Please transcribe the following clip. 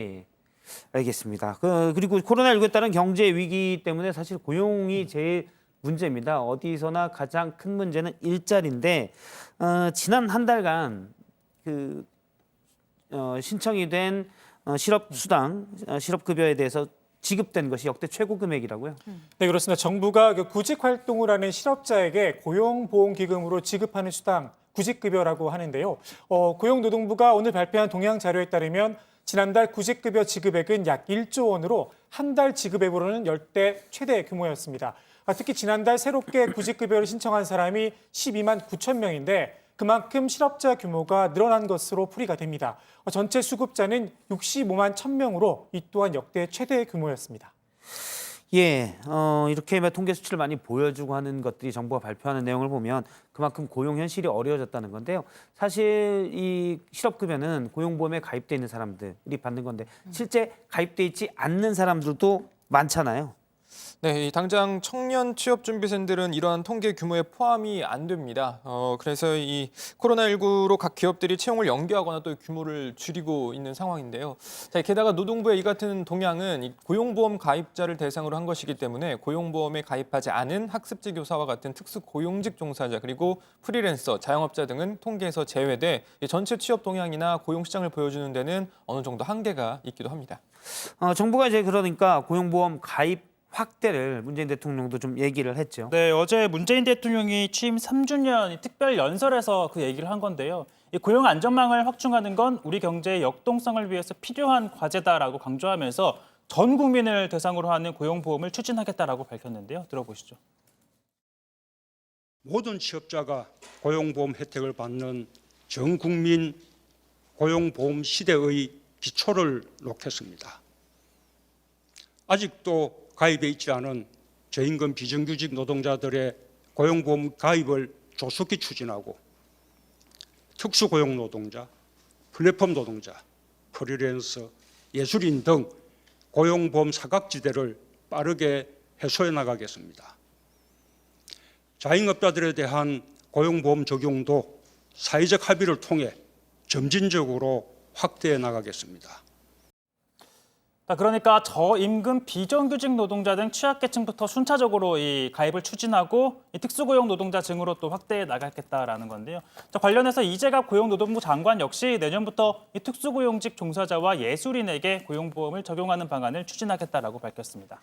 예, 알겠습니다. 그리고 코로나19에 따른 경제 위기 때문에 사실 고용이 제일 문제입니다. 어디서나 가장 큰 문제는 일자리인데 지난 한 달간 신청이 된 실업수당, 실업급여에 대해서 지급된 것이 역대 최고 금액이라고요. 네, 그렇습니다. 정부가 구직 활동을 하는 실업자에게 고용보험기금으로 지급하는 수당, 구직급여라고 하는데요. 고용노동부가 오늘 발표한 동향 자료에 따르면 지난달 구직급여 지급액은 약 1조 원으로 한 달 지급액으로는 역대 최대 규모였습니다. 특히 지난달 새롭게 구직급여를 신청한 사람이 12만 9천 명인데 그만큼 실업자 규모가 늘어난 것으로 풀이가 됩니다. 전체 수급자는 65만 1천 명으로 이 또한 역대 최대 규모였습니다. 예, 이렇게 통계 수치를 많이 보여주고 하는 것들이 정부가 발표하는 내용을 보면 그만큼 고용 현실이 어려워졌다는 건데요. 사실 이 실업급여는 고용보험에 가입돼 있는 사람들이 받는 건데 실제 가입돼 있지 않는 사람들도 많잖아요. 네, 당장 청년 취업준비생들은 이러한 통계 규모에 포함이 안 됩니다. 그래서 이 코로나19로 각 기업들이 채용을 연기하거나 또 규모를 줄이고 있는 상황인데요. 자, 게다가 노동부의 이 같은 동향은 이 고용보험 가입자를 대상으로 한 것이기 때문에 고용보험에 가입하지 않은 학습지 교사와 같은 특수 고용직 종사자 그리고 프리랜서, 자영업자 등은 통계에서 제외돼 전체 취업 동향이나 고용 시장을 보여주는 데는 어느 정도 한계가 있기도 합니다. 정부가 이제 그러니까 고용보험 가입 확대를 문재인 대통령도 좀 얘기를 했죠. 네, 어제 문재인 대통령이 취임 3주년 특별 연설에서 그 얘기를 한 건데요. 이 고용 안전망을 확충하는 건 우리 경제의 역동성을 위해서 필요한 과제다라고 강조하면서 전 국민을 대상으로 하는 고용보험을 추진하겠다라고 밝혔는데요. 들어보시죠. 모든 취업자가 고용보험 혜택을 받는 전 국민 고용보험 시대의 기초를 놓겠습니다. 아직도 가입해 있지 않은 저임금 비정규직 노동자들의 고용보험 가입을 조속히 추진하고 특수고용 노동자, 플랫폼 노동자, 프리랜서, 예술인 등 고용보험 사각지대를 빠르게 해소해 나가겠습니다. 자영업자들에 대한 고용보험 적용도 사회적 합의를 통해 점진적으로 확대해 나가겠습니다. 그러니까 저임금 비정규직 노동자 등 취약계층부터 순차적으로 이 가입을 추진하고 이 특수고용 노동자 증으로 또 확대해 나가겠다라는 건데요. 관련해서 이재갑 고용노동부 장관 역시 내년부터 이 특수고용직 종사자와 예술인에게 고용보험을 적용하는 방안을 추진하겠다라고 밝혔습니다.